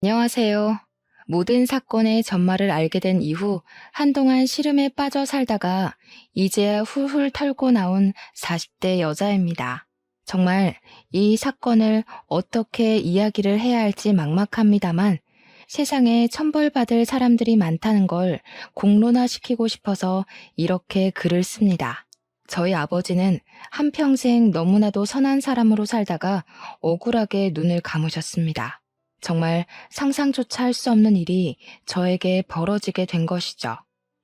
안녕하세요. 모든 사건의 전말을 알게 된 이후 한동안 시름에 빠져 살다가 이제야 훌훌 털고 나온 40대 여자입니다. 정말 이 사건을 어떻게 이야기를 해야 할지 막막합니다만 세상에 천벌받을 사람들이 많다는 걸 공론화시키고 싶어서 이렇게 글을 씁니다. 저희 아버지는 한평생 너무나도 선한 사람으로 살다가 억울하게 눈을 감으셨습니다. 정말 상상조차 할 수 없는 일이 저에게 벌어지게 된 것이죠.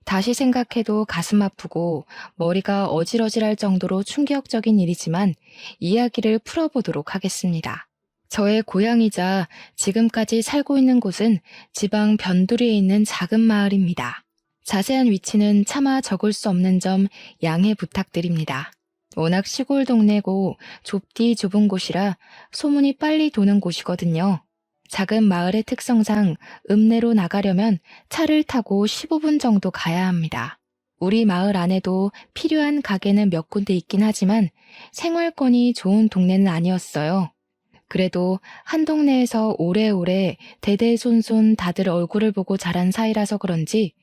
다시 생각해도 가슴 아프고 머리가 어질어질할 정도로 충격적인 일이지만 이야기를 풀어보도록 하겠습니다. 저의 고향이자 지금까지 살고 있는 곳은 지방 변두리에 있는 작은 마을입니다. 자세한 위치는 차마 적을 수 없는 점 양해 부탁드립니다. 워낙 시골 동네고 좁디 좁은 곳이라 소문이 빨리 도는 곳이거든요. 작은 마을의 특성상 읍내로 나가려면 차를 타고 15분 정도 가야 합니다. 우리 마을 안에도 필요한 가게는 몇 군데 있긴 하지만 생활권이 좋은 동네는 아니었어요. 그래도 한 동네에서 오래오래 대대손손 다들 얼굴을 보고 자란 사이라서 그런지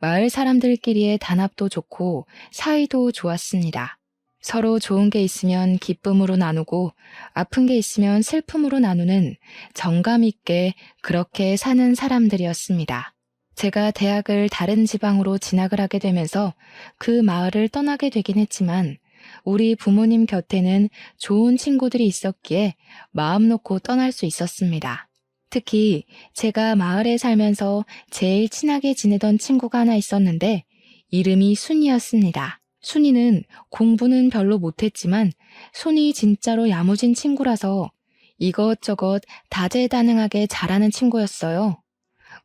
마을 사람들끼리의 단합도 좋고 사이도 좋았습니다. 서로 좋은 게 있으면 기쁨으로 나누고 아픈 게 있으면 슬픔으로 나누는 정감 있게 그렇게 사는 사람들이었습니다. 제가 대학을 다른 지방으로 진학을 하게 되면서 그 마을을 떠나게 되긴 했지만 우리 부모님 곁에는 좋은 친구들이 있었기에 마음 놓고 떠날 수 있었습니다. 특히 제가 마을에 살면서 제일 친하게 지내던 친구가 하나 있었는데 이름이 순이였습니다. 순이는 공부는 별로 못했지만 손이 진짜로 야무진 친구라서 이것저것 다재다능하게 잘하는 친구였어요.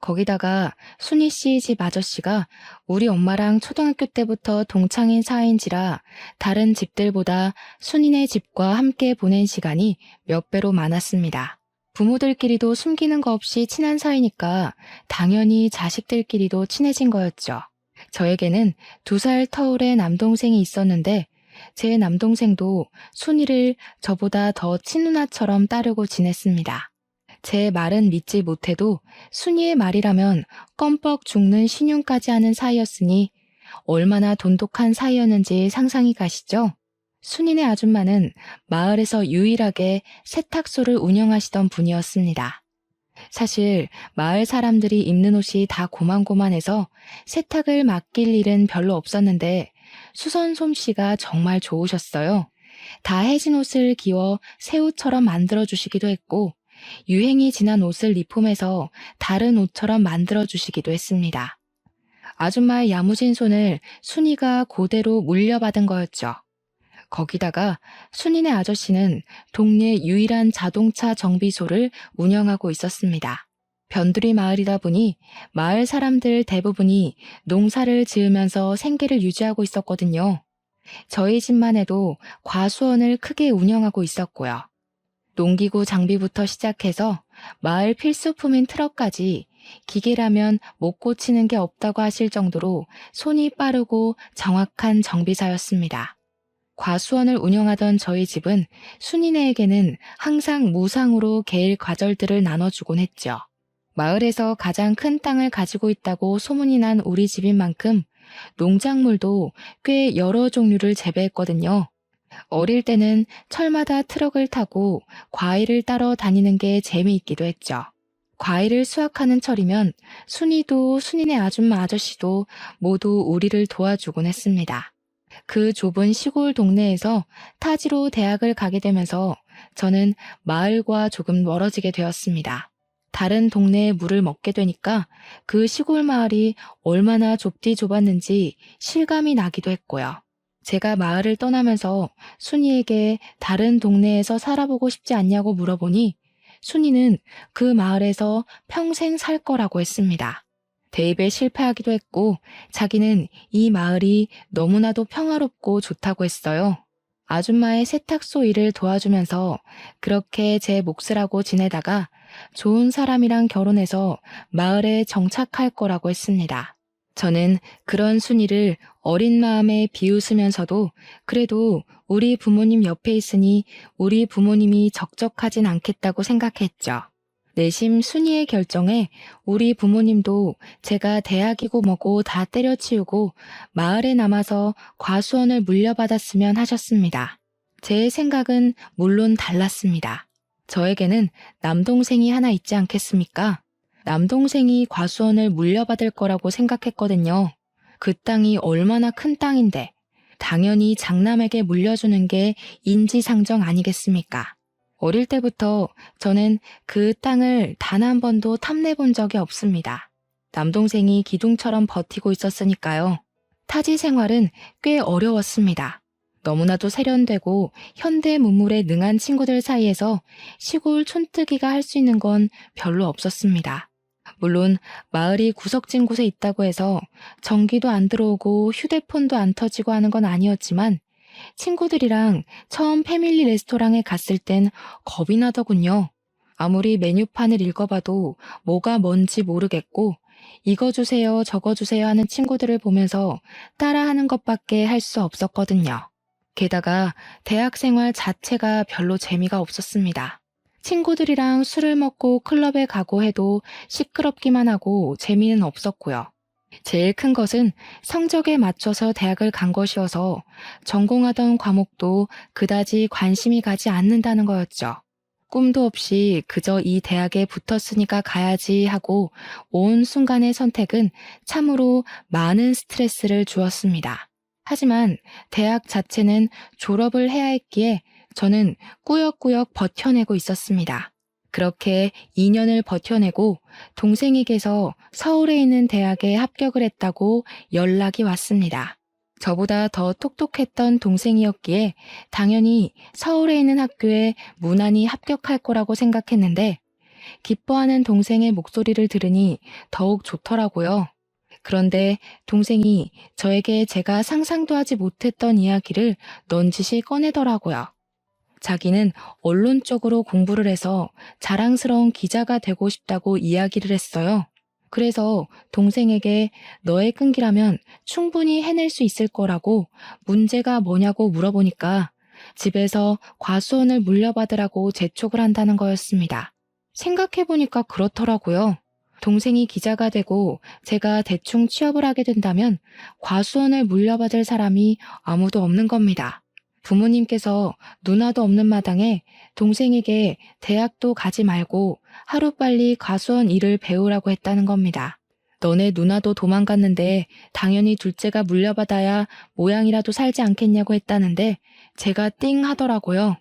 거기다가 순이 씨 집 아저씨가 우리 엄마랑 초등학교 때부터 동창인 사이인지라 다른 집들보다 순이네 집과 함께 보낸 시간이 몇 배로 많았습니다. 부모들끼리도 숨기는 거 없이 친한 사이니까 당연히 자식들끼리도 친해진 거였죠. 저에게는 2살 터울의 남동생이 있었는데 제 남동생도 순이를 저보다 더 친누나처럼 따르고 지냈습니다. 제 말은 믿지 못해도 순이의 말이라면 껌뻑 죽는 신용까지 하는 사이였으니 얼마나 돈독한 사이였는지 상상이 가시죠? 순이네 아줌마는 마을에서 유일하게 세탁소를 운영하시던 분이었습니다. 사실 마을 사람들이 입는 옷이 다 고만고만해서 세탁을 맡길 일은 별로 없었는데 수선 솜씨가 정말 좋으셨어요. 다 해진 옷을 기워 새 옷처럼 만들어주시기도 했고 유행이 지난 옷을 리폼해서 다른 옷처럼 만들어주시기도 했습니다. 아줌마의 야무진 손을 순이가 그대로 물려받은 거였죠. 거기다가 순이네 아저씨는 동네 유일한 자동차 정비소를 운영하고 있었습니다. 변두리 마을이다 보니 마을 사람들 대부분이 농사를 지으면서 생계를 유지하고 있었거든요. 저희 집만 해도 과수원을 크게 운영하고 있었고요. 농기구 장비부터 시작해서 마을 필수품인 트럭까지 기계라면 못 고치는 게 없다고 하실 정도로 손이 빠르고 정확한 정비사였습니다. 과수원을 운영하던 저희 집은 순이네에게는 항상 무상으로 개일 과절들을 나눠주곤 했죠. 마을에서 가장 큰 땅을 가지고 있다고 소문이 난 우리 집인 만큼 농작물도 꽤 여러 종류를 재배했거든요. 어릴 때는 철마다 트럭을 타고 과일을 따러 다니는 게 재미있기도 했죠. 과일을 수확하는 철이면 순이도 순이네 아줌마 아저씨도 모두 우리를 도와주곤 했습니다. 그 좁은 시골 동네에서 타지로 대학을 가게 되면서 저는 마을과 조금 멀어지게 되었습니다. 다른 동네의 물을 먹게 되니까 그 시골 마을이 얼마나 좁디 좁았는지 실감이 나기도 했고요. 제가 마을을 떠나면서 순이에게 다른 동네에서 살아보고 싶지 않냐고 물어보니 순이는 그 마을에서 평생 살 거라고 했습니다. 대입에 실패하기도 했고 자기는 이 마을이 너무나도 평화롭고 좋다고 했어요. 아줌마의 세탁소 일을 도와주면서 그렇게 제 몫을 하고 지내다가 좋은 사람이랑 결혼해서 마을에 정착할 거라고 했습니다. 저는 그런 순이를 어린 마음에 비웃으면서도 그래도 우리 부모님 옆에 있으니 우리 부모님이 적적하진 않겠다고 생각했죠. 내심 순이의 결정에 우리 부모님도 제가 대학이고 뭐고 다 때려치우고 마을에 남아서 과수원을 물려받았으면 하셨습니다. 제 생각은 물론 달랐습니다. 저에게는 남동생이 하나 있지 않겠습니까? 남동생이 과수원을 물려받을 거라고 생각했거든요. 그 땅이 얼마나 큰 땅인데 당연히 장남에게 물려주는 게 인지상정 아니겠습니까? 어릴 때부터 저는 그 땅을 단 한 번도 탐내 본 적이 없습니다. 남동생이 기둥처럼 버티고 있었으니까요. 타지 생활은 꽤 어려웠습니다. 너무나도 세련되고 현대 문물에 능한 친구들 사이에서 시골 촌뜨기가 할 수 있는 건 별로 없었습니다. 물론 마을이 구석진 곳에 있다고 해서 전기도 안 들어오고 휴대폰도 안 터지고 하는 건 아니었지만 친구들이랑 처음 패밀리 레스토랑에 갔을 땐 겁이 나더군요. 아무리 메뉴판을 읽어봐도 뭐가 뭔지 모르겠고 이거 주세요 저거 주세요 하는 친구들을 보면서 따라하는 것밖에 할 수 없었거든요. 게다가 대학 생활 자체가 별로 재미가 없었습니다. 친구들이랑 술을 먹고 클럽에 가고 해도 시끄럽기만 하고 재미는 없었고요. 제일 큰 것은 성적에 맞춰서 대학을 간 것이어서 전공하던 과목도 그다지 관심이 가지 않는다는 거였죠. 꿈도 없이 그저 이 대학에 붙었으니까 가야지 하고 온 순간의 선택은 참으로 많은 스트레스를 주었습니다. 하지만 대학 자체는 졸업을 해야 했기에 저는 꾸역꾸역 버텨내고 있었습니다. 그렇게 2년을 버텨내고 동생에게서 서울에 있는 대학에 합격을 했다고 연락이 왔습니다. 저보다 더 똑똑했던 동생이었기에 당연히 서울에 있는 학교에 무난히 합격할 거라고 생각했는데 기뻐하는 동생의 목소리를 들으니 더욱 좋더라고요. 그런데 동생이 저에게 제가 상상도 하지 못했던 이야기를 넌지시 꺼내더라고요. 자기는 언론 쪽으로 공부를 해서 자랑스러운 기자가 되고 싶다고 이야기를 했어요. 그래서 동생에게 너의 끈기라면 충분히 해낼 수 있을 거라고 문제가 뭐냐고 물어보니까 집에서 과수원을 물려받으라고 재촉을 한다는 거였습니다. 생각해보니까 그렇더라고요. 동생이 기자가 되고 제가 대충 취업을 하게 된다면 과수원을 물려받을 사람이 아무도 없는 겁니다. 부모님께서 누나도 없는 마당에 동생에게 대학도 가지 말고 하루빨리 과수원 일을 배우라고 했다는 겁니다. 너네 누나도 도망갔는데 당연히 둘째가 물려받아야 모양이라도 살지 않겠냐고 했다는데 제가 띵 하더라고요.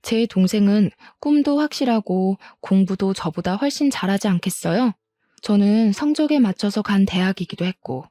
제 동생은 꿈도 확실하고 공부도 저보다 훨씬 잘하지 않겠어요? 저는 성적에 맞춰서 간 대학이기도 했고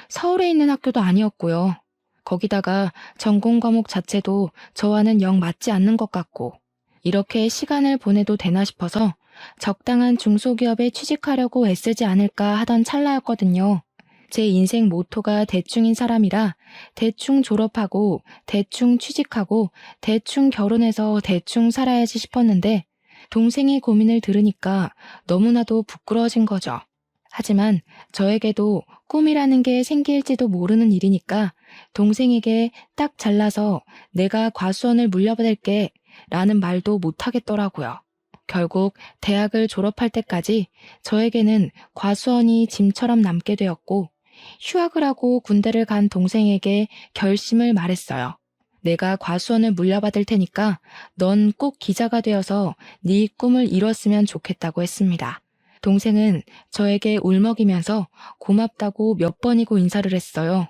서울에 있는 학교도 아니었고요. 거기다가 전공 과목 자체도 저와는 영 맞지 않는 것 같고 이렇게 시간을 보내도 되나 싶어서 적당한 중소기업에 취직하려고 애쓰지 않을까 하던 찰나였거든요. 제 인생 모토가 대충인 사람이라 대충 졸업하고 대충 취직하고 대충 결혼해서 대충 살아야지 싶었는데 동생의 고민을 들으니까 너무나도 부끄러워진 거죠. 하지만 저에게도 꿈이라는 게 생길지도 모르는 일이니까 동생에게 딱 잘라서 내가 과수원을 물려받을게 라는 말도 못하겠더라고요. 결국 대학을 졸업할 때까지 저에게는 과수원이 짐처럼 남게 되었고 휴학을 하고 군대를 간 동생에게 결심을 말했어요. 내가 과수원을 물려받을 테니까 넌 꼭 기자가 되어서 네 꿈을 이뤘으면 좋겠다고 했습니다. 동생은 저에게 울먹이면서 고맙다고 몇 번이고 인사를 했어요.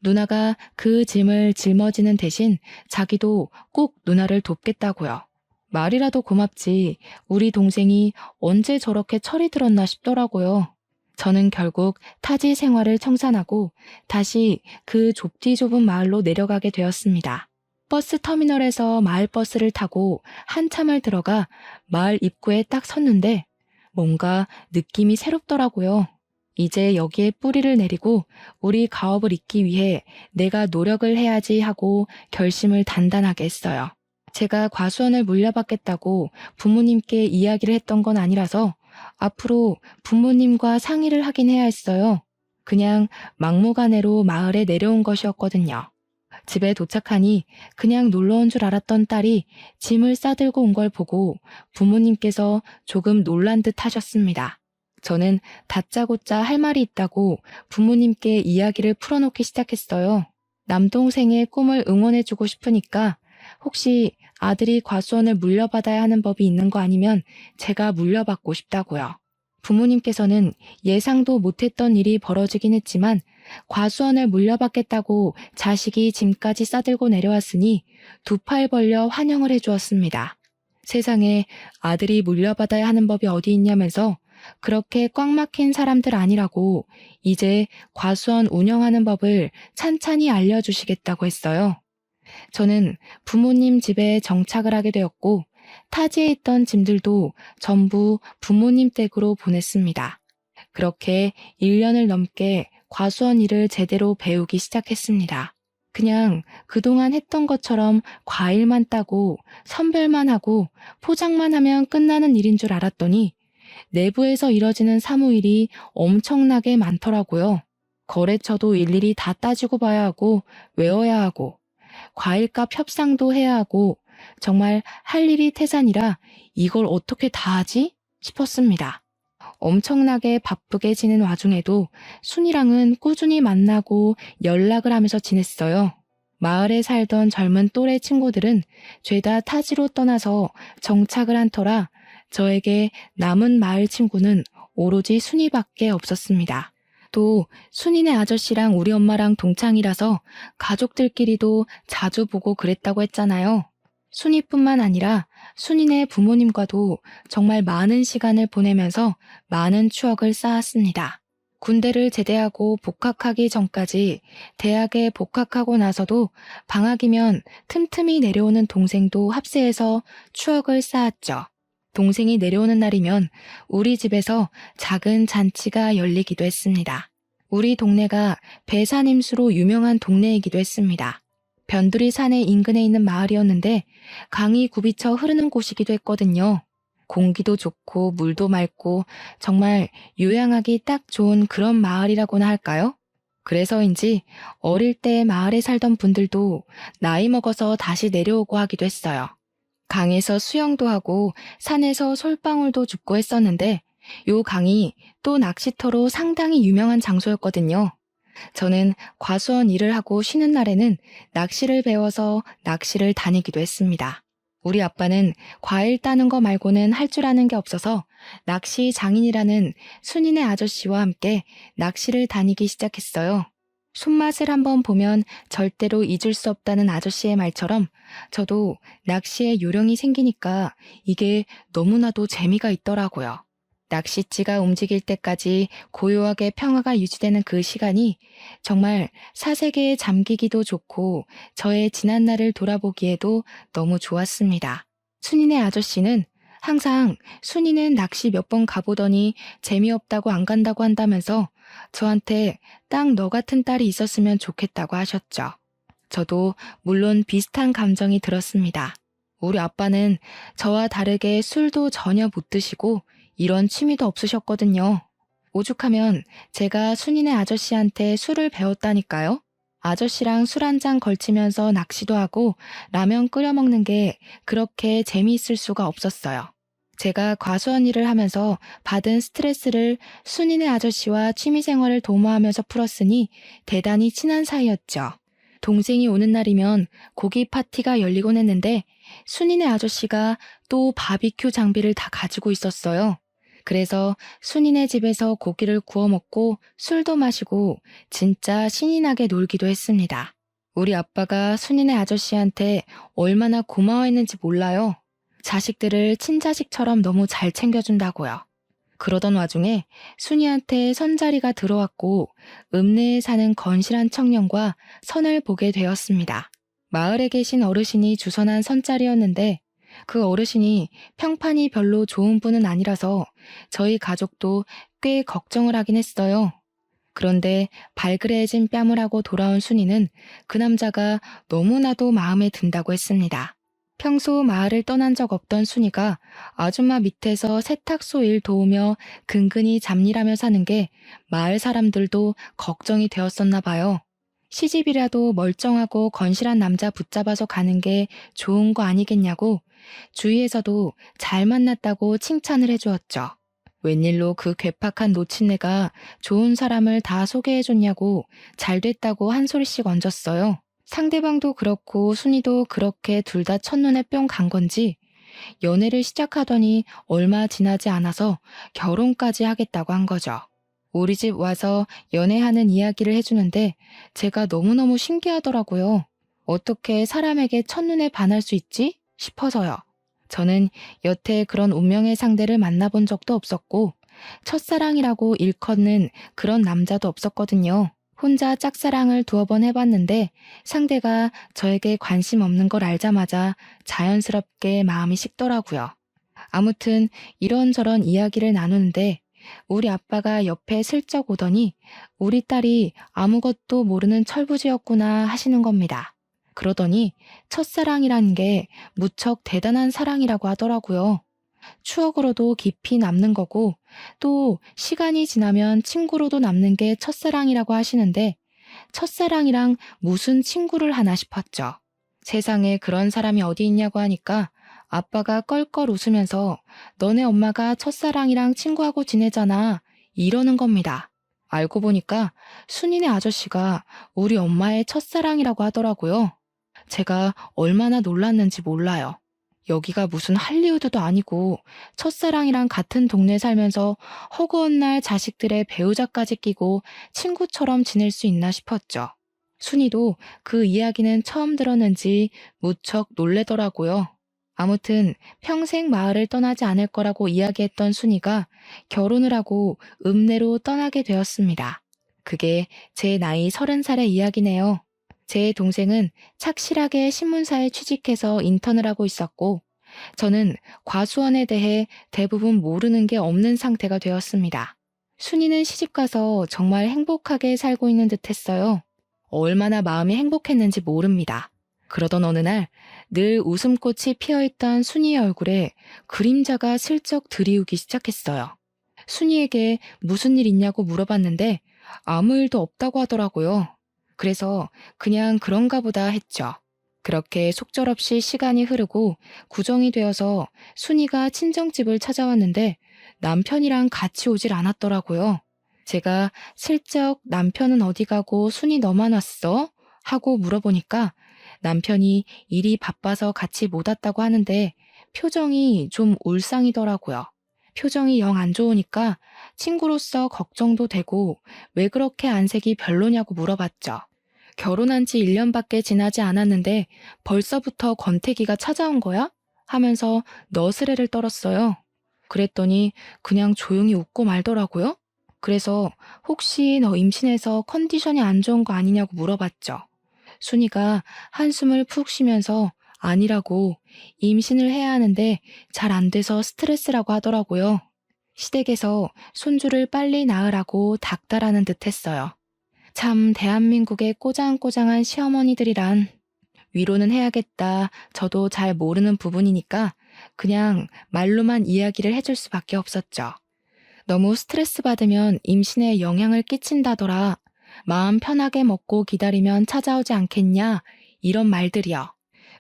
누나가 그 짐을 짊어지는 대신 자기도 꼭 누나를 돕겠다고요. 말이라도 고맙지 우리 동생이 언제 저렇게 철이 들었나 싶더라고요. 저는 결국 타지 생활을 청산하고 다시 그 좁디 좁은 마을로 내려가게 되었습니다. 버스 터미널에서 마을버스를 타고 한참을 들어가 마을 입구에 딱 섰는데 뭔가 느낌이 새롭더라고요. 이제 여기에 뿌리를 내리고 우리 가업을 잇기 위해 내가 노력을 해야지 하고 결심을 단단하게 했어요. 제가 과수원을 물려받겠다고 부모님께 이야기를 했던 건 아니라서 앞으로 부모님과 상의를 하긴 해야 했어요. 그냥 막무가내로 마을에 내려온 것이었거든요. 집에 도착하니 그냥 놀러 온 줄 알았던 딸이 짐을 싸들고 온 걸 보고 부모님께서 조금 놀란 듯 하셨습니다. 저는 다짜고짜 할 말이 있다고 부모님께 이야기를 풀어놓기 시작했어요. 남동생의 꿈을 응원해주고 싶으니까 혹시 아들이 과수원을 물려받아야 하는 법이 있는 거 아니면 제가 물려받고 싶다고요. 부모님께서는 예상도 못했던 일이 벌어지긴 했지만 과수원을 물려받겠다고 자식이 짐까지 싸들고 내려왔으니 두 팔 벌려 환영을 해주었습니다. 세상에 아들이 물려받아야 하는 법이 어디 있냐면서 그렇게 꽉 막힌 사람들 아니라고 이제 과수원 운영하는 법을 찬찬히 알려주시겠다고 했어요. 저는 부모님 집에 정착을 하게 되었고 타지에 있던 짐들도 전부 부모님 댁으로 보냈습니다. 그렇게 1년을 넘게 과수원 일을 제대로 배우기 시작했습니다. 그냥 그동안 했던 것처럼 과일만 따고 선별만 하고 포장만 하면 끝나는 일인 줄 알았더니 내부에서 이뤄지는 사무일이 엄청나게 많더라고요. 거래처도 일일이 다 따지고 봐야 하고 외워야 하고 과일값 협상도 해야 하고 정말 할 일이 태산이라 이걸 어떻게 다 하지? 싶었습니다. 엄청나게 바쁘게 지낸 와중에도 순이랑은 꾸준히 만나고 연락을 하면서 지냈어요. 마을에 살던 젊은 또래 친구들은 죄다 타지로 떠나서 정착을 한 터라 저에게 남은 마을 친구는 오로지 순이밖에 없었습니다. 또 순이네 아저씨랑 우리 엄마랑 동창이라서 가족들끼리도 자주 보고 그랬다고 했잖아요. 순이뿐만 아니라 순이네 부모님과도 정말 많은 시간을 보내면서 많은 추억을 쌓았습니다. 군대를 제대하고 복학하기 전까지 대학에 복학하고 나서도 방학이면 틈틈이 내려오는 동생도 합세해서 추억을 쌓았죠. 동생이 내려오는 날이면 우리 집에서 작은 잔치가 열리기도 했습니다. 우리 동네가 배산임수로 유명한 동네이기도 했습니다. 변두리 산의 인근에 있는 마을이었는데 강이 굽이쳐 흐르는 곳이기도 했거든요. 공기도 좋고 물도 맑고 정말 요양하기 딱 좋은 그런 마을이라고나 할까요? 그래서인지 어릴 때 마을에 살던 분들도 나이 먹어서 다시 내려오고 하기도 했어요. 강에서 수영도 하고 산에서 솔방울도 줍고 했었는데 요 강이 또 낚시터로 상당히 유명한 장소였거든요. 저는 과수원 일을 하고 쉬는 날에는 낚시를 배워서 낚시를 다니기도 했습니다. 우리 아빠는 과일 따는 거 말고는 할 줄 아는 게 없어서 낚시 장인이라는 순이네 아저씨와 함께 낚시를 다니기 시작했어요. 손맛을 한번 보면 절대로 잊을 수 없다는 아저씨의 말처럼 저도 낚시에 요령이 생기니까 이게 너무나도 재미가 있더라고요. 낚싯지가 움직일 때까지 고요하게 평화가 유지되는 그 시간이 정말 사색에 잠기기도 좋고 저의 지난 날을 돌아보기에도 너무 좋았습니다. 순이네 아저씨는 항상 순이는 낚시 몇 번 가보더니 재미없다고 안 간다고 한다면서 저한테 딱 너 같은 딸이 있었으면 좋겠다고 하셨죠. 저도 물론 비슷한 감정이 들었습니다. 우리 아빠는 저와 다르게 술도 전혀 못 드시고 이런 취미도 없으셨거든요. 오죽하면 제가 순이네 아저씨한테 술을 배웠다니까요. 아저씨랑 술 한 잔 걸치면서 낚시도 하고 라면 끓여 먹는 게 그렇게 재미있을 수가 없었어요. 제가 과수원 일을 하면서 받은 스트레스를 순이네 아저씨와 취미생활을 도모하면서 풀었으니 대단히 친한 사이였죠. 동생이 오는 날이면 고기 파티가 열리곤 했는데 순이네 아저씨가 또 바비큐 장비를 다 가지고 있었어요. 그래서 순이네 집에서 고기를 구워 먹고 술도 마시고 진짜 신이 나게 놀기도 했습니다. 우리 아빠가 순이네 아저씨한테 얼마나 고마워했는지 몰라요. 자식들을 친자식처럼 너무 잘 챙겨준다고요. 그러던 와중에 순이한테 선자리가 들어왔고 읍내에 사는 건실한 청년과 선을 보게 되었습니다. 마을에 계신 어르신이 주선한 선자리였는데 그 어르신이 평판이 별로 좋은 분은 아니라서 저희 가족도 꽤 걱정을 하긴 했어요. 그런데 발그레해진 뺨을 하고 돌아온 순이는 그 남자가 너무나도 마음에 든다고 했습니다. 평소 마을을 떠난 적 없던 순이가 아줌마 밑에서 세탁소 일 도우며 근근히 잡일하며 사는 게 마을 사람들도 걱정이 되었었나 봐요. 시집이라도 멀쩡하고 건실한 남자 붙잡아서 가는 게 좋은 거 아니겠냐고 주위에서도 잘 만났다고 칭찬을 해주었죠. 웬일로 그 괴팍한 노친네가 좋은 사람을 다 소개해줬냐고 잘 됐다고 한 소리씩 얹었어요. 상대방도 그렇고 순이도 그렇게 둘 다 첫눈에 뿅 간 건지 연애를 시작하더니 얼마 지나지 않아서 결혼까지 하겠다고 한 거죠. 우리 집 와서 연애하는 이야기를 해주는데 제가 너무너무 신기하더라고요. 어떻게 사람에게 첫눈에 반할 수 있지? 싶어서요. 저는 여태 그런 운명의 상대를 만나본 적도 없었고 첫사랑이라고 일컫는 그런 남자도 없었거든요. 혼자 짝사랑을 두어 번 해봤는데 상대가 저에게 관심 없는 걸 알자마자 자연스럽게 마음이 식더라고요. 아무튼 이런저런 이야기를 나누는데 우리 아빠가 옆에 슬쩍 오더니 우리 딸이 아무것도 모르는 철부지였구나 하시는 겁니다. 그러더니 첫사랑이란 게 무척 대단한 사랑이라고 하더라고요. 추억으로도 깊이 남는 거고 또 시간이 지나면 친구로도 남는 게 첫사랑이라고 하시는데 첫사랑이랑 무슨 친구를 하나 싶었죠. 세상에 그런 사람이 어디 있냐고 하니까 아빠가 껄껄 웃으면서 너네 엄마가 첫사랑이랑 친구하고 지내잖아 이러는 겁니다. 알고 보니까 순이네 아저씨가 우리 엄마의 첫사랑이라고 하더라고요. 제가 얼마나 놀랐는지 몰라요. 여기가 무슨 할리우드도 아니고 첫사랑이랑 같은 동네 살면서 허구한 날 자식들의 배우자까지 끼고 친구처럼 지낼 수 있나 싶었죠. 순이도 그 이야기는 처음 들었는지 무척 놀래더라고요. 아무튼 평생 마을을 떠나지 않을 거라고 이야기했던 순이가 결혼을 하고 읍내로 떠나게 되었습니다. 그게 제 나이 30살의 이야기네요. 제 동생은 착실하게 신문사에 취직해서 인턴을 하고 있었고 저는 과수원에 대해 대부분 모르는 게 없는 상태가 되었습니다. 순이는 시집가서 정말 행복하게 살고 있는 듯 했어요. 얼마나 마음이 행복했는지 모릅니다. 그러던 어느 날 늘 웃음꽃이 피어있던 순이의 얼굴에 그림자가 슬쩍 드리우기 시작했어요. 순이에게 무슨 일 있냐고 물어봤는데 아무 일도 없다고 하더라고요. 그래서 그냥 그런가 보다 했죠. 그렇게 속절없이 시간이 흐르고 구정이 되어서 순이가 친정집을 찾아왔는데 남편이랑 같이 오질 않았더라고요. 제가 슬쩍 남편은 어디 가고 순이 너만 왔어? 하고 물어보니까 남편이 일이 바빠서 같이 못 왔다고 하는데 표정이 좀 울상이더라고요. 표정이 영 안 좋으니까 친구로서 걱정도 되고 왜 그렇게 안색이 별로냐고 물어봤죠. 결혼한 지 1년밖에 지나지 않았는데 벌써부터 권태기가 찾아온 거야? 하면서 너스레를 떨었어요. 그랬더니 그냥 조용히 웃고 말더라고요. 그래서 혹시 너 임신해서 컨디션이 안 좋은 거 아니냐고 물어봤죠. 순이가 한숨을 푹 쉬면서 아니라고 임신을 해야 하는데 잘 안 돼서 스트레스라고 하더라고요. 시댁에서 손주를 빨리 낳으라고 닥달하는 듯 했어요. 참 대한민국의 꼬장꼬장한 시어머니들이란 위로는 해야겠다. 저도 잘 모르는 부분이니까 그냥 말로만 이야기를 해줄 수밖에 없었죠. 너무 스트레스 받으면 임신에 영향을 끼친다더라. 마음 편하게 먹고 기다리면 찾아오지 않겠냐? 이런 말들이요.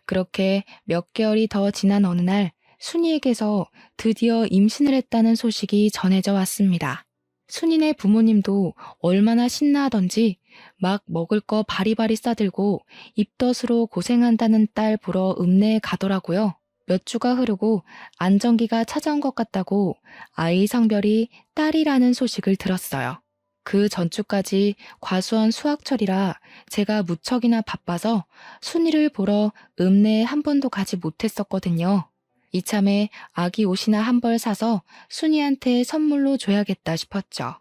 그렇게 몇 개월이 더 지난 어느 날 순이에게서 드디어 임신을 했다는 소식이 전해져 왔습니다. 순이네 부모님도 얼마나 신나하던지 막 먹을 거 바리바리 싸들고 입덧으로 고생한다는 딸 보러 읍내에 가더라고요. 몇 주가 흐르고 안정기가 찾아온 것 같다고 아이 성별이 딸이라는 소식을 들었어요. 그 전주까지 과수원 수학철이라 제가 무척이나 바빠서 순이를 보러 읍내에 한 번도 가지 못했었거든요. 이참에 아기 옷이나 한 벌 사서 순이한테 선물로 줘야겠다 싶었죠.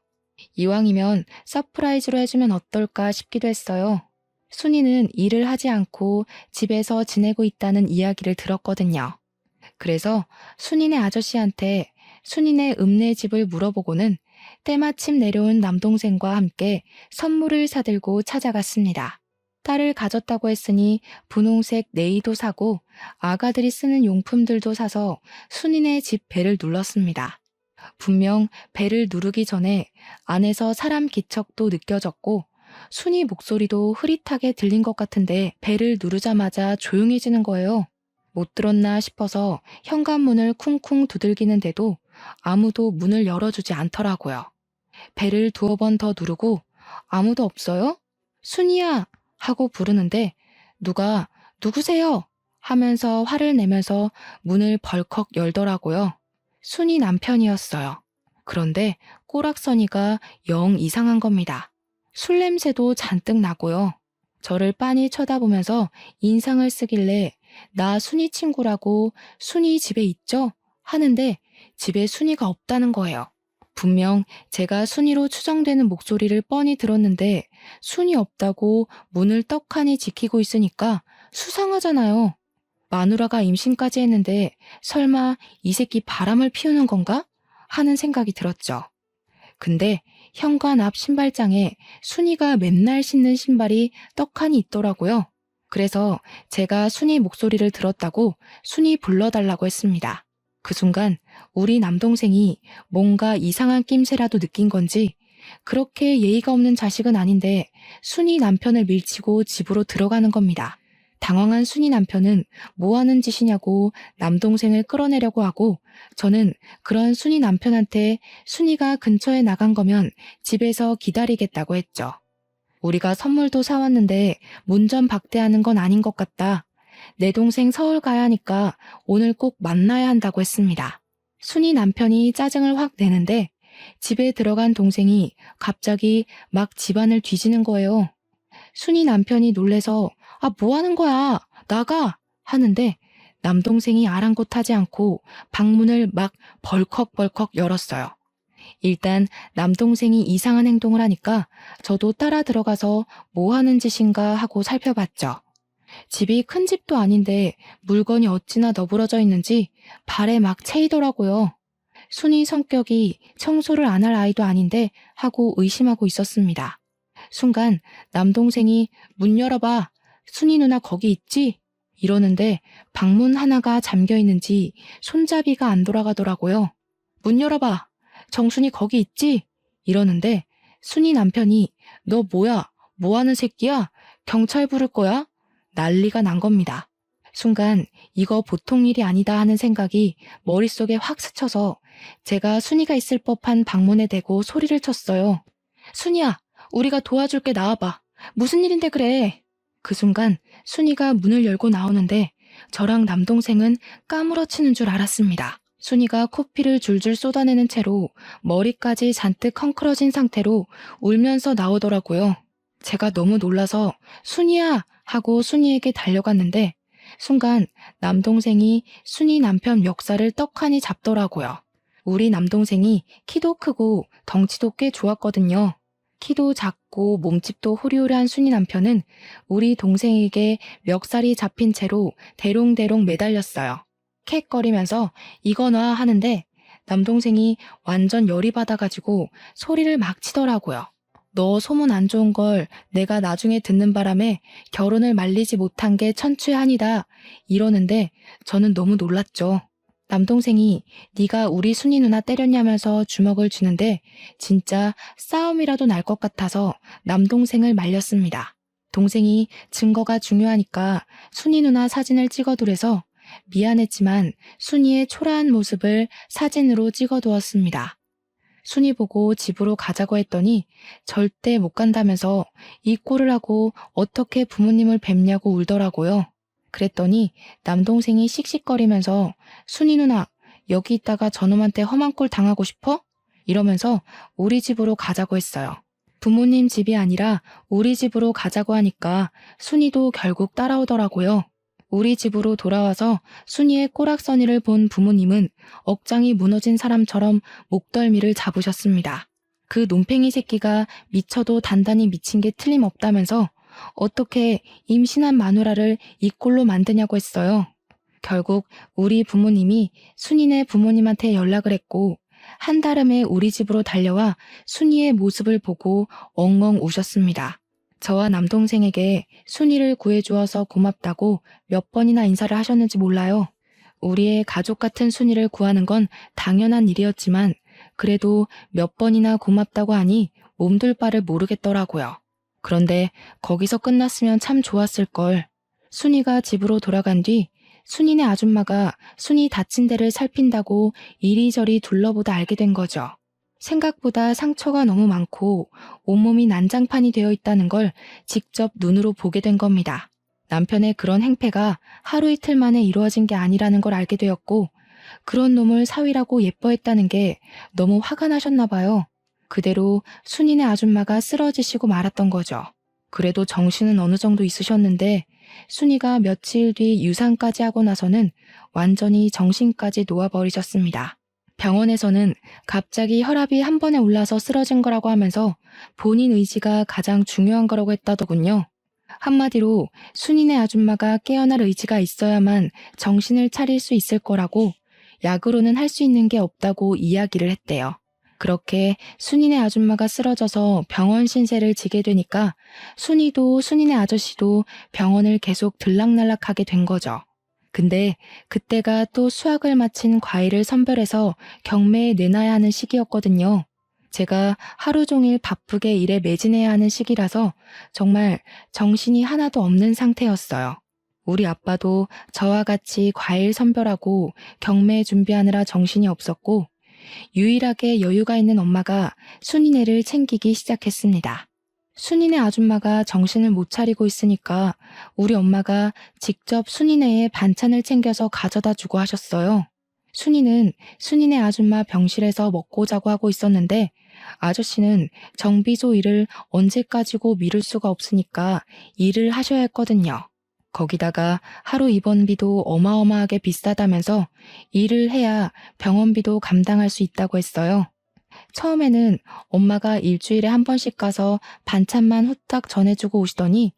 이왕이면 서프라이즈로 해주면 어떨까 싶기도 했어요. 순이는 일을 하지 않고 집에서 지내고 있다는 이야기를 들었거든요. 그래서 순이네 아저씨한테 순이네 읍내 집을 물어보고는 때마침 내려온 남동생과 함께 선물을 사들고 찾아갔습니다. 딸을 가졌다고 했으니 분홍색 네이도 사고 아가들이 쓰는 용품들도 사서 순이네 집 벨을 눌렀습니다. 분명 벨을 누르기 전에 안에서 사람 기척도 느껴졌고 순이 목소리도 흐릿하게 들린 것 같은데 벨을 누르자마자 조용해지는 거예요. 못 들었나 싶어서 현관문을 쿵쿵 두들기는데도 아무도 문을 열어주지 않더라고요. 벨을 2번 더 누르고 아무도 없어요? 순이야! 하고 부르는데 누가 누구세요? 하면서 화를 내면서 문을 벌컥 열더라고요. 순이 남편이었어요. 그런데 꼬락서니가 영 이상한 겁니다. 술 냄새도 잔뜩 나고요. 저를 빤히 쳐다보면서 인상을 쓰길래 나 순이 친구라고 순이 집에 있죠? 하는데 집에 순이가 없다는 거예요. 분명 제가 순이로 추정되는 목소리를 뻔히 들었는데 순이 없다고 문을 떡하니 지키고 있으니까 수상하잖아요. 마누라가 임신까지 했는데 설마 이 새끼 바람을 피우는 건가? 하는 생각이 들었죠. 근데 현관 앞 신발장에 순이가 맨날 신는 신발이 떡하니 있더라고요. 그래서 제가 순이 목소리를 들었다고 순이 불러달라고 했습니다. 그 순간 우리 남동생이 뭔가 이상한 낌새라도 느낀 건지 그렇게 예의가 없는 자식은 아닌데 순이 남편을 밀치고 집으로 들어가는 겁니다. 당황한 순이 남편은 뭐 하는 짓이냐고 남동생을 끌어내려고 하고 저는 그런 순이 남편한테 순이가 근처에 나간 거면 집에서 기다리겠다고 했죠. 우리가 선물도 사왔는데 문전박대하는 건 아닌 것 같다. 내 동생 서울 가야 하니까 오늘 꼭 만나야 한다고 했습니다. 순이 남편이 짜증을 확 내는데 집에 들어간 동생이 갑자기 막 집안을 뒤지는 거예요. 순이 남편이 놀래서 뭐 하는 거야? 나가! 하는데 남동생이 아랑곳하지 않고 방문을 막 벌컥벌컥 열었어요. 일단 남동생이 이상한 행동을 하니까 저도 따라 들어가서 뭐 하는 짓인가 하고 살펴봤죠. 집이 큰 집도 아닌데 물건이 어찌나 너부러져 있는지 발에 막 채이더라고요. 순이 성격이 청소를 안 할 아이도 아닌데 하고 의심하고 있었습니다. 순간 남동생이 문 열어봐. 순이 누나 거기 있지? 이러는데 방문 하나가 잠겨 있는지 손잡이가 안 돌아가더라고요. 문 열어봐. 정순이 거기 있지? 이러는데 순이 남편이 너 뭐야? 뭐 하는 새끼야? 경찰 부를 거야? 난리가 난 겁니다. 순간 이거 보통 일이 아니다 하는 생각이 머릿속에 확 스쳐서 제가 순이가 있을 법한 방문에 대고 소리를 쳤어요. 순이야, 우리가 도와줄게 나와봐. 무슨 일인데 그래? 그 순간 순이가 문을 열고 나오는데 저랑 남동생은 까무러치는 줄 알았습니다. 순이가 코피를 줄줄 쏟아내는 채로 머리까지 잔뜩 헝클어진 상태로 울면서 나오더라고요. 제가 너무 놀라서 순이야 하고 순이에게 달려갔는데 순간 남동생이 순이 남편 멱살을 떡하니 잡더라고요. 우리 남동생이 키도 크고 덩치도 꽤 좋았거든요. 키도 작고 몸집도 호리호리한 순이 남편은 우리 동생에게 멱살이 잡힌 채로 대롱대롱 매달렸어요. 캑거리면서 이거 놔 하는데 남동생이 완전 열이 받아가지고 소리를 막 치더라고요. 너 소문 안 좋은 걸 내가 나중에 듣는 바람에 결혼을 말리지 못한 게 천추의 한이다. 이러는데 저는 너무 놀랐죠. 남동생이 네가 우리 순이 누나 때렸냐면서 주먹을 쥐는데 진짜 싸움이라도 날 것 같아서 남동생을 말렸습니다. 동생이 증거가 중요하니까 순이 누나 사진을 찍어두래서 미안했지만 순이의 초라한 모습을 사진으로 찍어두었습니다. 순이 보고 집으로 가자고 했더니 절대 못 간다면서 이 꼴을 하고 어떻게 부모님을 뵙냐고 울더라고요. 그랬더니 남동생이 씩씩거리면서 순이 누나 여기 있다가 저놈한테 험한 꼴 당하고 싶어? 이러면서 우리 집으로 가자고 했어요. 부모님 집이 아니라 우리 집으로 가자고 하니까 순이도 결국 따라오더라고요. 우리 집으로 돌아와서 순이의 꼬락서니를 본 부모님은 억장이 무너진 사람처럼 목덜미를 잡으셨습니다. 그 논팽이 새끼가 미쳐도 단단히 미친 게 틀림없다면서 어떻게 임신한 마누라를 이 꼴로 만드냐고 했어요. 결국 우리 부모님이 순이네 부모님한테 연락을 했고 한달음에 우리 집으로 달려와 순이의 모습을 보고 엉엉 우셨습니다. 저와 남동생에게 순이를 구해주어서 고맙다고 몇 번이나 인사를 하셨는지 몰라요. 우리의 가족 같은 순이를 구하는 건 당연한 일이었지만 그래도 몇 번이나 고맙다고 하니 몸둘 바를 모르겠더라고요. 그런데 거기서 끝났으면 참 좋았을 걸. 순이가 집으로 돌아간 뒤 순이네 아줌마가 순이 다친 데를 살핀다고 이리저리 둘러보다 알게 된 거죠. 생각보다 상처가 너무 많고 온몸이 난장판이 되어 있다는 걸 직접 눈으로 보게 된 겁니다. 남편의 그런 행패가 하루 이틀 만에 이루어진 게 아니라는 걸 알게 되었고, 그런 놈을 사위라고 예뻐했다는 게 너무 화가 나셨나 봐요. 그대로 순이네 아줌마가 쓰러지시고 말았던 거죠. 그래도 정신은 어느 정도 있으셨는데 순이가 며칠 뒤 유산까지 하고 나서는 완전히 정신까지 놓아버리셨습니다. 병원에서는 갑자기 혈압이 한 번에 올라서 쓰러진 거라고 하면서 본인 의지가 가장 중요한 거라고 했다더군요. 한마디로 순이네 아줌마가 깨어날 의지가 있어야만 정신을 차릴 수 있을 거라고, 약으로는 할 수 있는 게 없다고 이야기를 했대요. 그렇게 순이네 아줌마가 쓰러져서 병원 신세를 지게 되니까 순이도 순이네 아저씨도 병원을 계속 들락날락하게 된 거죠. 근데 그때가 또 수학을 마친 과일을 선별해서 경매에 내놔야 하는 시기였거든요. 제가 하루 종일 바쁘게 일에 매진해야 하는 시기라서 정말 정신이 하나도 없는 상태였어요. 우리 아빠도 저와 같이 과일 선별하고 경매 준비하느라 정신이 없었고, 유일하게 여유가 있는 엄마가 순이네를 챙기기 시작했습니다. 순이네 아줌마가 정신을 못 차리고 있으니까 우리 엄마가 직접 순이네의 반찬을 챙겨서 가져다 주고 하셨어요. 순이는 순이네 아줌마 병실에서 먹고 자고 하고 있었는데, 아저씨는 정비소 일을 언제까지고 미룰 수가 없으니까 일을 하셔야 했거든요. 거기다가 하루 입원비도 어마어마하게 비싸다면서 일을 해야 병원비도 감당할 수 있다고 했어요. 처음에는 엄마가 일주일에 한 번씩 가서 반찬만 후딱 전해주고 오시더니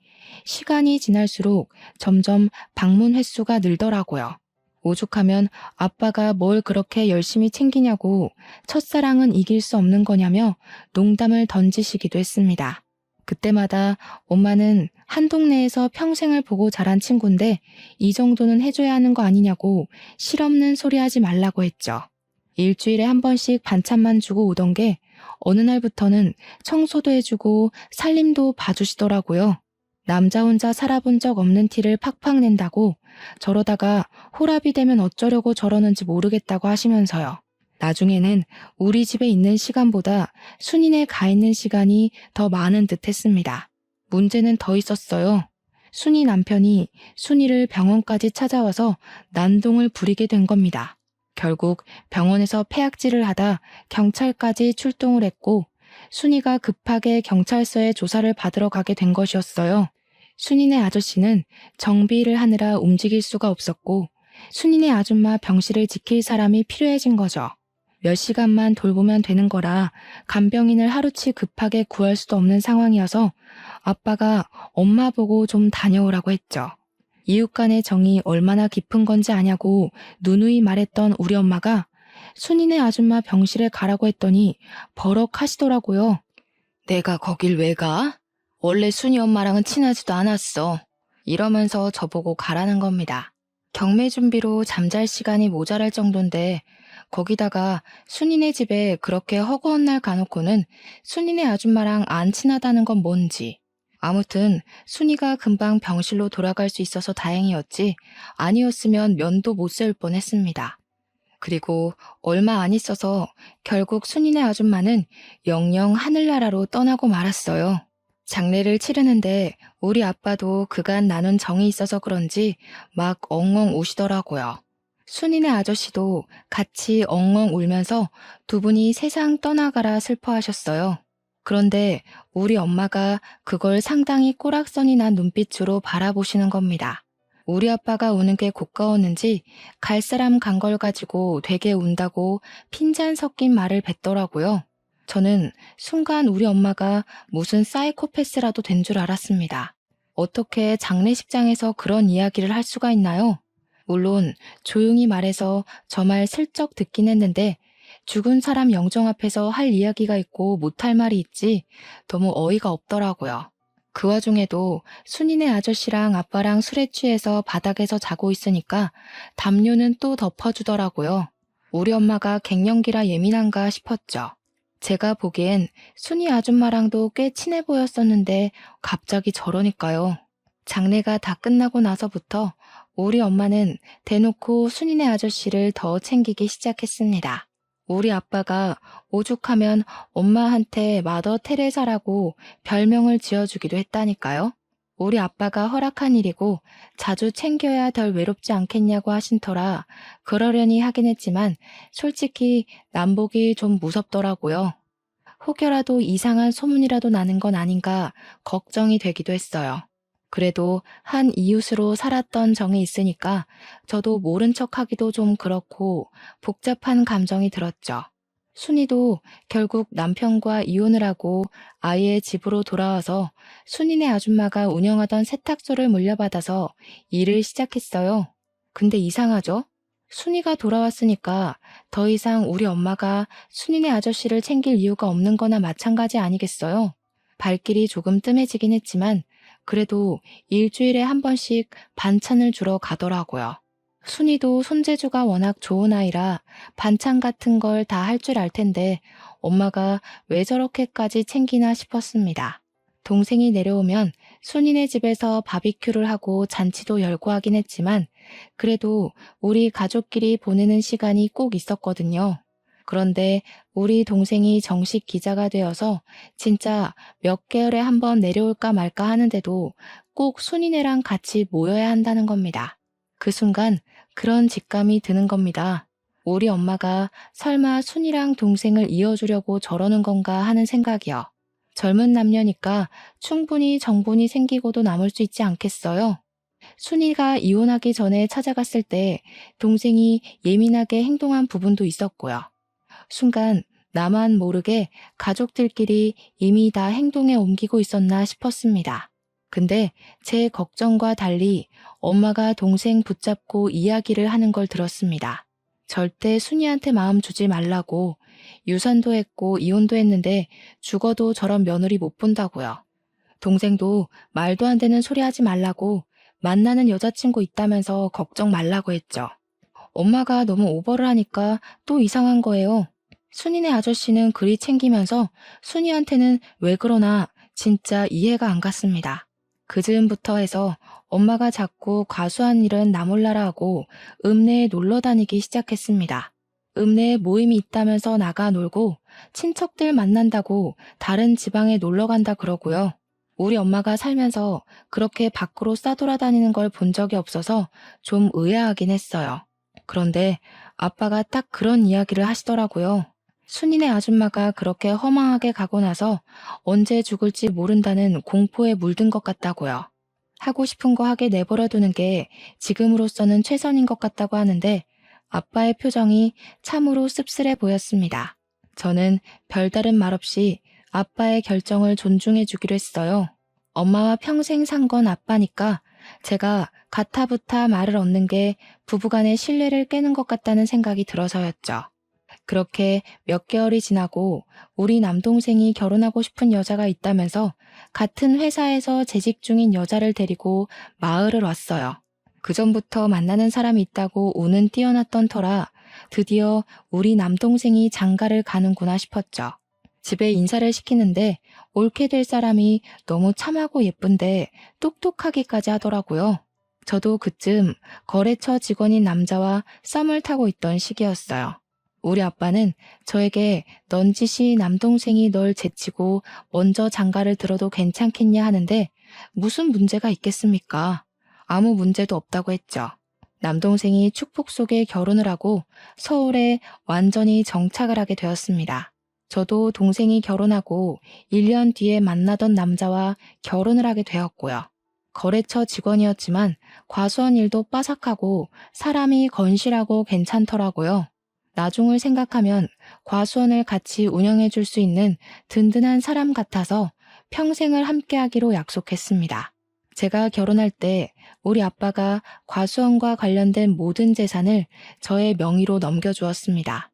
시간이 지날수록 점점 방문 횟수가 늘더라고요. 오죽하면 아빠가 뭘 그렇게 열심히 챙기냐고 첫사랑은 이길 수 없는 거냐며 농담을 던지시기도 했습니다. 그때마다 엄마는 한 동네에서 평생을 보고 자란 친구인데 이 정도는 해줘야 하는 거 아니냐고 실없는 소리 하지 말라고 했죠. 일주일에 한 번씩 반찬만 주고 오던 게 어느 날부터는 청소도 해주고 살림도 봐주시더라고요. 남자 혼자 살아본 적 없는 티를 팍팍 낸다고, 저러다가 홀압이 되면 어쩌려고 저러는지 모르겠다고 하시면서요. 나중에는 우리 집에 있는 시간보다 순이네 가 있는 시간이 더 많은 듯 했습니다. 문제는 더 있었어요. 순이 남편이 순이를 병원까지 찾아와서 난동을 부리게 된 겁니다. 결국 병원에서 폐악질을 하다 경찰까지 출동을 했고, 순이가 급하게 경찰서에 조사를 받으러 가게 된 것이었어요. 순이네 아저씨는 정비를 하느라 움직일 수가 없었고, 순이네 아줌마 병실을 지킬 사람이 필요해진 거죠. 몇 시간만 돌보면 되는 거라 간병인을 하루치 급하게 구할 수도 없는 상황이어서 아빠가 엄마 보고 좀 다녀오라고 했죠. 이웃 간의 정이 얼마나 깊은 건지 아냐고 누누이 말했던 우리 엄마가 순이네 아줌마 병실에 가라고 했더니 버럭 하시더라고요. 내가 거길 왜 가? 원래 순이 엄마랑은 친하지도 않았어. 이러면서 저보고 가라는 겁니다. 경매 준비로 잠잘 시간이 모자랄 정도인데 거기다가 순이네 집에 그렇게 허구한 날 가놓고는 순이네 아줌마랑 안 친하다는 건 뭔지. 아무튼 순이가 금방 병실로 돌아갈 수 있어서 다행이었지, 아니었으면 면도 못 세울 뻔했습니다. 그리고 얼마 안 있어서 결국 순이네 아줌마는 영영 하늘나라로 떠나고 말았어요. 장례를 치르는데 우리 아빠도 그간 나눈 정이 있어서 그런지 막 엉엉 우시더라고요. 순이네 아저씨도 같이 엉엉 울면서 두 분이 세상 떠나가라 슬퍼하셨어요. 그런데 우리 엄마가 그걸 상당히 꼬락선이 난 눈빛으로 바라보시는 겁니다. 우리 아빠가 우는 게 고가웠는지 갈 사람 간 걸 가지고 되게 운다고 핀잔 섞인 말을 뱉더라고요. 저는 순간 우리 엄마가 무슨 사이코패스라도 된 줄 알았습니다. 어떻게 장례식장에서 그런 이야기를 할 수가 있나요? 물론 조용히 말해서 저 말 슬쩍 듣긴 했는데 죽은 사람 영정 앞에서 할 이야기가 있고 못할 말이 있지 너무 어이가 없더라고요. 그 와중에도 순이네 아저씨랑 아빠랑 술에 취해서 바닥에서 자고 있으니까 담요는 또 덮어주더라고요. 우리 엄마가 갱년기라 예민한가 싶었죠. 제가 보기엔 순이 아줌마랑도 꽤 친해 보였었는데 갑자기 저러니까요. 장례가 다 끝나고 나서부터 우리 엄마는 대놓고 순이네 아저씨를 더 챙기기 시작했습니다. 우리 아빠가 오죽하면 엄마한테 마더 테레사라고 별명을 지어주기도 했다니까요. 우리 아빠가 허락한 일이고 자주 챙겨야 덜 외롭지 않겠냐고 하신 터라 그러려니 하긴 했지만 솔직히 남복이 좀 무섭더라고요. 혹여라도 이상한 소문이라도 나는 건 아닌가 걱정이 되기도 했어요. 그래도 한 이웃으로 살았던 정이 있으니까 저도 모른 척하기도 좀 그렇고 복잡한 감정이 들었죠. 순이도 결국 남편과 이혼을 하고 아이의 집으로 돌아와서 순이네 아줌마가 운영하던 세탁소를 물려받아서 일을 시작했어요. 근데 이상하죠? 순이가 돌아왔으니까 더 이상 우리 엄마가 순이네 아저씨를 챙길 이유가 없는 거나 마찬가지 아니겠어요? 발길이 조금 뜸해지긴 했지만 그래도 일주일에 한 번씩 반찬을 주러 가더라고요. 순이도 손재주가 워낙 좋은 아이라 반찬 같은 걸 다 할 줄 알 텐데 엄마가 왜 저렇게까지 챙기나 싶었습니다. 동생이 내려오면 순이네 집에서 바비큐를 하고 잔치도 열고 하긴 했지만 그래도 우리 가족끼리 보내는 시간이 꼭 있었거든요. 그런데 우리 동생이 정식 기자가 되어서 진짜 몇 개월에 한 번 내려올까 말까 하는데도 꼭 순이네랑 같이 모여야 한다는 겁니다. 그 순간 그런 직감이 드는 겁니다. 우리 엄마가 설마 순이랑 동생을 이어주려고 저러는 건가 하는 생각이요. 젊은 남녀니까 충분히 정분이 생기고도 남을 수 있지 않겠어요? 순이가 이혼하기 전에 찾아갔을 때 동생이 예민하게 행동한 부분도 있었고요. 순간 나만 모르게 가족들끼리 이미 다 행동에 옮기고 있었나 싶었습니다. 근데 제 걱정과 달리 엄마가 동생 붙잡고 이야기를 하는 걸 들었습니다. 절대 순이한테 마음 주지 말라고 유산도 했고 이혼도 했는데 죽어도 저런 며느리 못 본다고요. 동생도 말도 안 되는 소리 하지 말라고 만나는 여자친구 있다면서 걱정 말라고 했죠. 엄마가 너무 오버를 하니까 또 이상한 거예요. 순이네 아저씨는 그리 챙기면서 순이한테는 왜 그러나 진짜 이해가 안 갔습니다. 그 즈음부터 해서 엄마가 자꾸 과수한 일은 나 몰라라 하고 읍내에 놀러 다니기 시작했습니다. 읍내에 모임이 있다면서 나가 놀고 친척들 만난다고 다른 지방에 놀러 간다 그러고요. 우리 엄마가 살면서 그렇게 밖으로 싸돌아다니는 걸 본 적이 없어서 좀 의아하긴 했어요. 그런데 아빠가 딱 그런 이야기를 하시더라고요. 순이네 아줌마가 그렇게 허망하게 가고 나서 언제 죽을지 모른다는 공포에 물든 것 같다고요. 하고 싶은 거 하게 내버려 두는 게 지금으로서는 최선인 것 같다고 하는데 아빠의 표정이 참으로 씁쓸해 보였습니다. 저는 별다른 말 없이 아빠의 결정을 존중해 주기로 했어요. 엄마와 평생 산 건 아빠니까 제가 가타부타 말을 얻는 게 부부간의 신뢰를 깨는 것 같다는 생각이 들어서였죠. 그렇게 몇 개월이 지나고 우리 남동생이 결혼하고 싶은 여자가 있다면서 같은 회사에서 재직 중인 여자를 데리고 마을을 왔어요. 그전부터 만나는 사람이 있다고 우는 띄어났던 터라 드디어 우리 남동생이 장가를 가는구나 싶었죠. 집에 인사를 시키는데 옳게 될 사람이 너무 참하고 예쁜데 똑똑하기까지 하더라고요. 저도 그쯤 거래처 직원인 남자와 썸을 타고 있던 시기였어요. 우리 아빠는 저에게 넌지시 남동생이 널 제치고 먼저 장가를 들어도 괜찮겠냐 하는데 무슨 문제가 있겠습니까? 아무 문제도 없다고 했죠. 남동생이 축복 속에 결혼을 하고 서울에 완전히 정착을 하게 되었습니다. 저도 동생이 결혼하고 1년 뒤에 만나던 남자와 결혼을 하게 되었고요. 거래처 직원이었지만 과수원 일도 빠삭하고 사람이 건실하고 괜찮더라고요. 나중을 생각하면 과수원을 같이 운영해 줄 수 있는 든든한 사람 같아서 평생을 함께하기로 약속했습니다. 제가 결혼할 때 우리 아빠가 과수원과 관련된 모든 재산을 저의 명의로 넘겨주었습니다.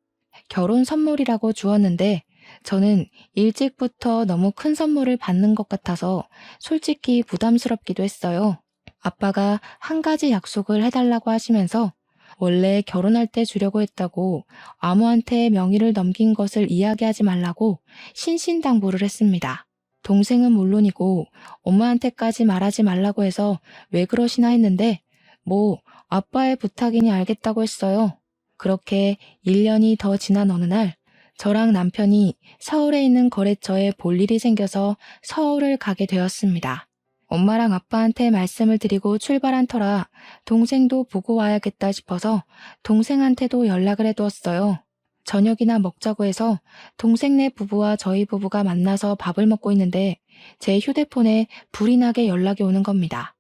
결혼 선물이라고 주었는데 저는 일찍부터 너무 큰 선물을 받는 것 같아서 솔직히 부담스럽기도 했어요. 아빠가 한 가지 약속을 해달라고 하시면서 원래 결혼할 때 주려고 했다고 아무한테 명의를 넘긴 것을 이야기하지 말라고 신신당부를 했습니다. 동생은 물론이고 엄마한테까지 말하지 말라고 해서 왜 그러시나 했는데 뭐 아빠의 부탁이니 알겠다고 했어요. 그렇게 1년이 더 지난 어느 날 저랑 남편이 서울에 있는 거래처에 볼 일이 생겨서 서울을 가게 되었습니다. 엄마랑 아빠한테 말씀을 드리고 출발한 터라 동생도 보고 와야겠다 싶어서 동생한테도 연락을 해두었어요. 저녁이나 먹자고 해서 동생네 부부와 저희 부부가 만나서 밥을 먹고 있는데 제 휴대폰에 불이 나게 연락이 오는 겁니다.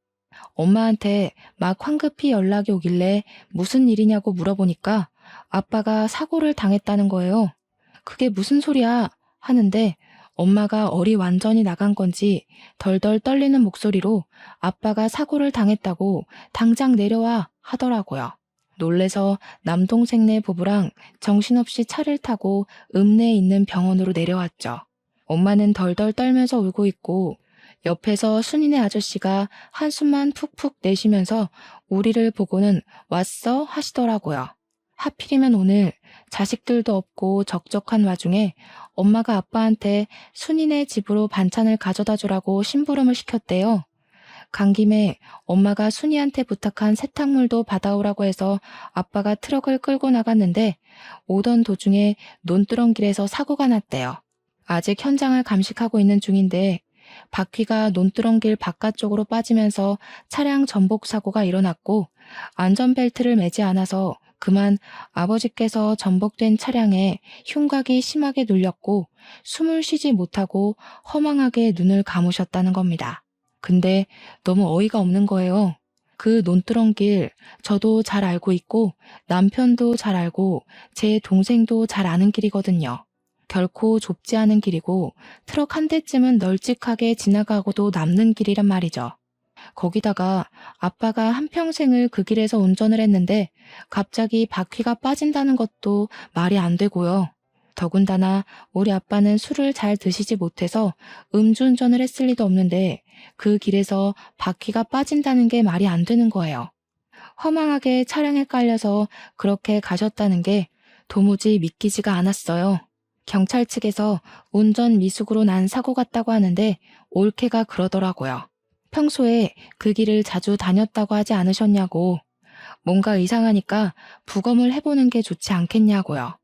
엄마한테 막 황급히 연락이 오길래 무슨 일이냐고 물어보니까 아빠가 사고를 당했다는 거예요. 그게 무슨 소리야 하는데 엄마가 얼이 완전히 나간 건지 덜덜 떨리는 목소리로 아빠가 사고를 당했다고 당장 내려와 하더라고요. 놀래서 남동생네 부부랑 정신없이 차를 타고 읍내에 있는 병원으로 내려왔죠. 엄마는 덜덜 떨면서 울고 있고 옆에서 순이네 아저씨가 한숨만 푹푹 내쉬면서 우리를 보고는 왔어 하시더라고요. 하필이면 오늘 자식들도 없고 적적한 와중에 엄마가 아빠한테 순이네 집으로 반찬을 가져다 주라고 심부름을 시켰대요. 간 김에 엄마가 순이한테 부탁한 세탁물도 받아오라고 해서 아빠가 트럭을 끌고 나갔는데 오던 도중에 논두렁길에서 사고가 났대요. 아직 현장을 감식하고 있는 중인데 바퀴가 논두렁길 바깥쪽으로 빠지면서 차량 전복 사고가 일어났고 안전벨트를 매지 않아서 그만 아버지께서 전복된 차량에 흉곽이 심하게 눌렸고 숨을 쉬지 못하고 허망하게 눈을 감으셨다는 겁니다. 근데 너무 어이가 없는 거예요. 그 논두렁길 저도 잘 알고 있고 남편도 잘 알고 제 동생도 잘 아는 길이거든요. 결코 좁지 않은 길이고 트럭 한 대쯤은 널찍하게 지나가고도 남는 길이란 말이죠. 거기다가 아빠가 한평생을 그 길에서 운전을 했는데 갑자기 바퀴가 빠진다는 것도 말이 안 되고요. 더군다나 우리 아빠는 술을 잘 드시지 못해서 음주운전을 했을 리도 없는데 그 길에서 바퀴가 빠진다는 게 말이 안 되는 거예요. 허망하게 차량에 깔려서 그렇게 가셨다는 게 도무지 믿기지가 않았어요. 경찰 측에서 운전 미숙으로 난 사고 같다고 하는데 올케가 그러더라고요. 평소에 그 길을 자주 다녔다고 하지 않으셨냐고. 뭔가 이상하니까 부검을 해보는 게 좋지 않겠냐고요.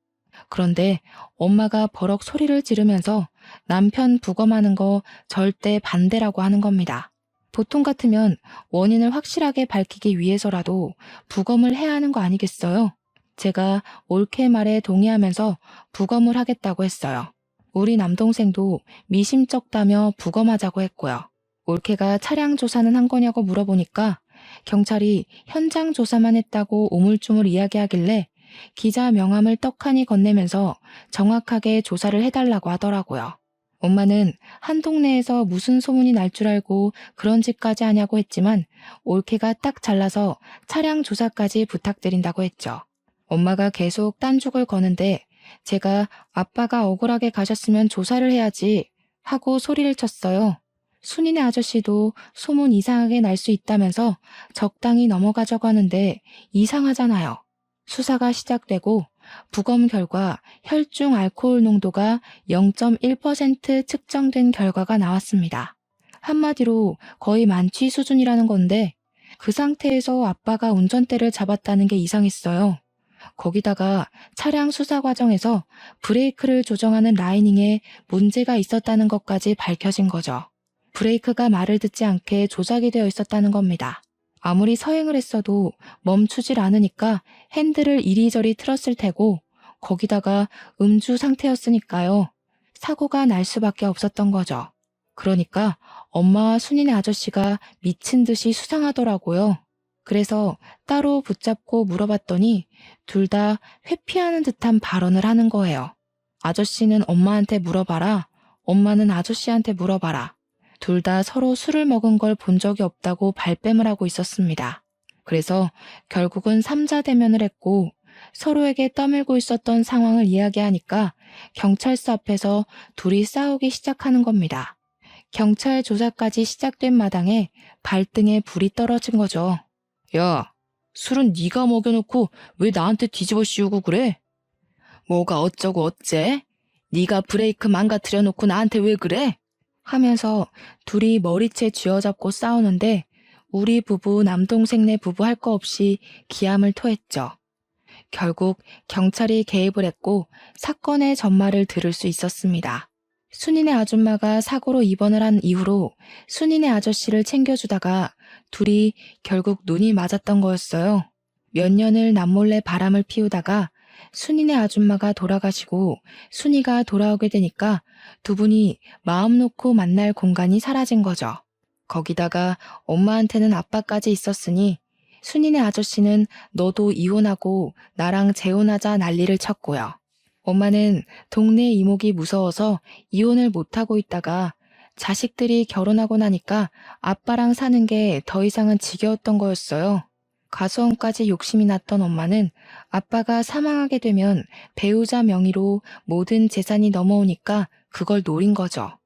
그런데 엄마가 버럭 소리를 지르면서 남편 부검하는 거 절대 반대라고 하는 겁니다. 보통 같으면 원인을 확실하게 밝히기 위해서라도 부검을 해야 하는 거 아니겠어요? 제가 올케 말에 동의하면서 부검을 하겠다고 했어요. 우리 남동생도 미심쩍다며 부검하자고 했고요. 올케가 차량 조사는 한 거냐고 물어보니까 경찰이 현장 조사만 했다고 우물쭈물 이야기하길래 기자 명함을 떡하니 건네면서 정확하게 조사를 해달라고 하더라고요. 엄마는 한 동네에서 무슨 소문이 날 줄 알고 그런 짓까지 하냐고 했지만 올케가 딱 잘라서 차량 조사까지 부탁드린다고 했죠. 엄마가 계속 딴죽을 거는데 제가 아빠가 억울하게 가셨으면 조사를 해야지 하고 소리를 쳤어요. 순이네 아저씨도 소문 이상하게 날 수 있다면서 적당히 넘어가자고 하는데 이상하잖아요. 수사가 시작되고 부검 결과 혈중 알코올 농도가 0.1% 측정된 결과가 나왔습니다. 한마디로 거의 만취 수준이라는 건데 그 상태에서 아빠가 운전대를 잡았다는 게 이상했어요. 거기다가 차량 수사 과정에서 브레이크를 조정하는 라이닝에 문제가 있었다는 것까지 밝혀진 거죠. 브레이크가 말을 듣지 않게 조작이 되어 있었다는 겁니다. 아무리 서행을 했어도 멈추질 않으니까 핸들을 이리저리 틀었을 테고 거기다가 음주 상태였으니까요. 사고가 날 수밖에 없었던 거죠. 그러니까 엄마와 순이네 아저씨가 미친 듯이 수상하더라고요. 그래서 따로 붙잡고 물어봤더니 둘 다 회피하는 듯한 발언을 하는 거예요. 아저씨는 엄마한테 물어봐라. 엄마는 아저씨한테 물어봐라. 둘 다 서로 술을 먹은 걸 본 적이 없다고 발뺌을 하고 있었습니다. 그래서 결국은 삼자 대면을 했고 서로에게 떠밀고 있었던 상황을 이야기하니까 경찰서 앞에서 둘이 싸우기 시작하는 겁니다. 경찰 조사까지 시작된 마당에 발등에 불이 떨어진 거죠. 야, 술은 네가 먹여놓고 왜 나한테 뒤집어 씌우고 그래? 뭐가 어쩌고 어째? 네가 브레이크 망가뜨려 놓고 나한테 왜 그래? 하면서 둘이 머리채 쥐어잡고 싸우는데 우리 부부 남동생네 부부 할 거 없이 기함을 토했죠. 결국 경찰이 개입을 했고 사건의 전말을 들을 수 있었습니다. 순이네 아줌마가 사고로 입원을 한 이후로 순이네 아저씨를 챙겨주다가 둘이 결국 눈이 맞았던 거였어요. 몇 년을 남몰래 바람을 피우다가 순이네 아줌마가 돌아가시고 순이가 돌아오게 되니까 두 분이 마음 놓고 만날 공간이 사라진 거죠. 거기다가 엄마한테는 아빠까지 있었으니 순이네 아저씨는 너도 이혼하고 나랑 재혼하자 난리를 쳤고요. 엄마는 동네 이목이 무서워서 이혼을 못하고 있다가 자식들이 결혼하고 나니까 아빠랑 사는 게 더 이상은 지겨웠던 거였어요. 가수원까지 욕심이 났던 엄마는 아빠가 사망하게 되면 배우자 명의로 모든 재산이 넘어오니까 그걸 노린 거죠.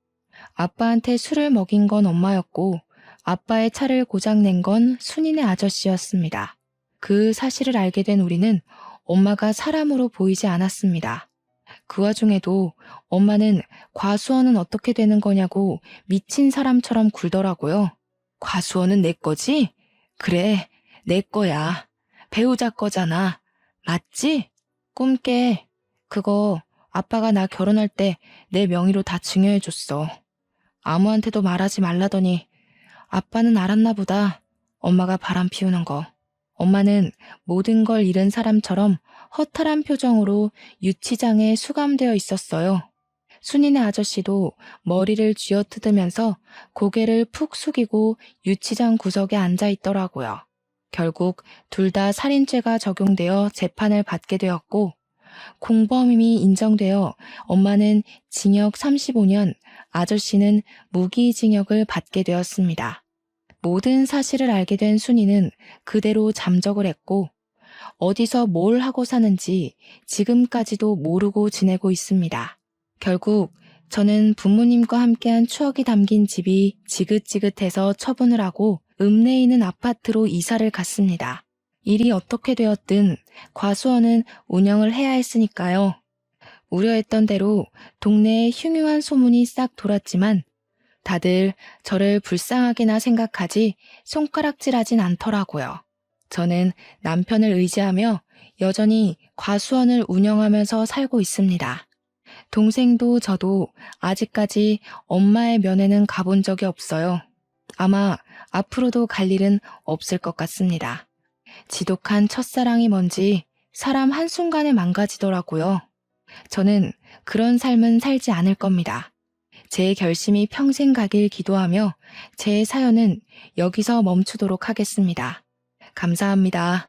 아빠한테 술을 먹인 건 엄마였고 아빠의 차를 고장낸 건 순이네 아저씨였습니다. 그 사실을 알게 된 우리는 엄마가 사람으로 보이지 않았습니다. 그 와중에도 엄마는 과수원은 어떻게 되는 거냐고 미친 사람처럼 굴더라고요. 과수원은 내 거지? 그래, 내 거야. 배우자 거잖아. 맞지? 꿈깨. 그거 아빠가 나 결혼할 때 내 명의로 다 증여해줬어. 아무한테도 말하지 말라더니 아빠는 알았나 보다. 엄마가 바람 피우는 거. 엄마는 모든 걸 잃은 사람처럼 허탈한 표정으로 유치장에 수감되어 있었어요. 순이네 아저씨도 머리를 쥐어뜯으면서 고개를 푹 숙이고 유치장 구석에 앉아 있더라고요. 결국 둘 다 살인죄가 적용되어 재판을 받게 되었고 공범임이 인정되어 엄마는 징역 35년, 아저씨는 무기징역을 받게 되었습니다. 모든 사실을 알게 된 순이는 그대로 잠적을 했고 어디서 뭘 하고 사는지 지금까지도 모르고 지내고 있습니다. 결국 저는 부모님과 함께한 추억이 담긴 집이 지긋지긋해서 처분을 하고 읍내에 있는 아파트로 이사를 갔습니다. 일이 어떻게 되었든 과수원은 운영을 해야 했으니까요. 우려했던 대로 동네에 흉흉한 소문이 싹 돌았지만 다들 저를 불쌍하게나 생각하지 손가락질하진 않더라고요. 저는 남편을 의지하며 여전히 과수원을 운영하면서 살고 있습니다. 동생도 저도 아직까지 엄마의 면회는 가본 적이 없어요. 아마 앞으로도 갈 일은 없을 것 같습니다. 지독한 첫사랑이 뭔지 사람 한순간에 망가지더라고요. 저는 그런 삶은 살지 않을 겁니다. 제 결심이 평생 가길 기도하며 제 사연은 여기서 멈추도록 하겠습니다. 감사합니다.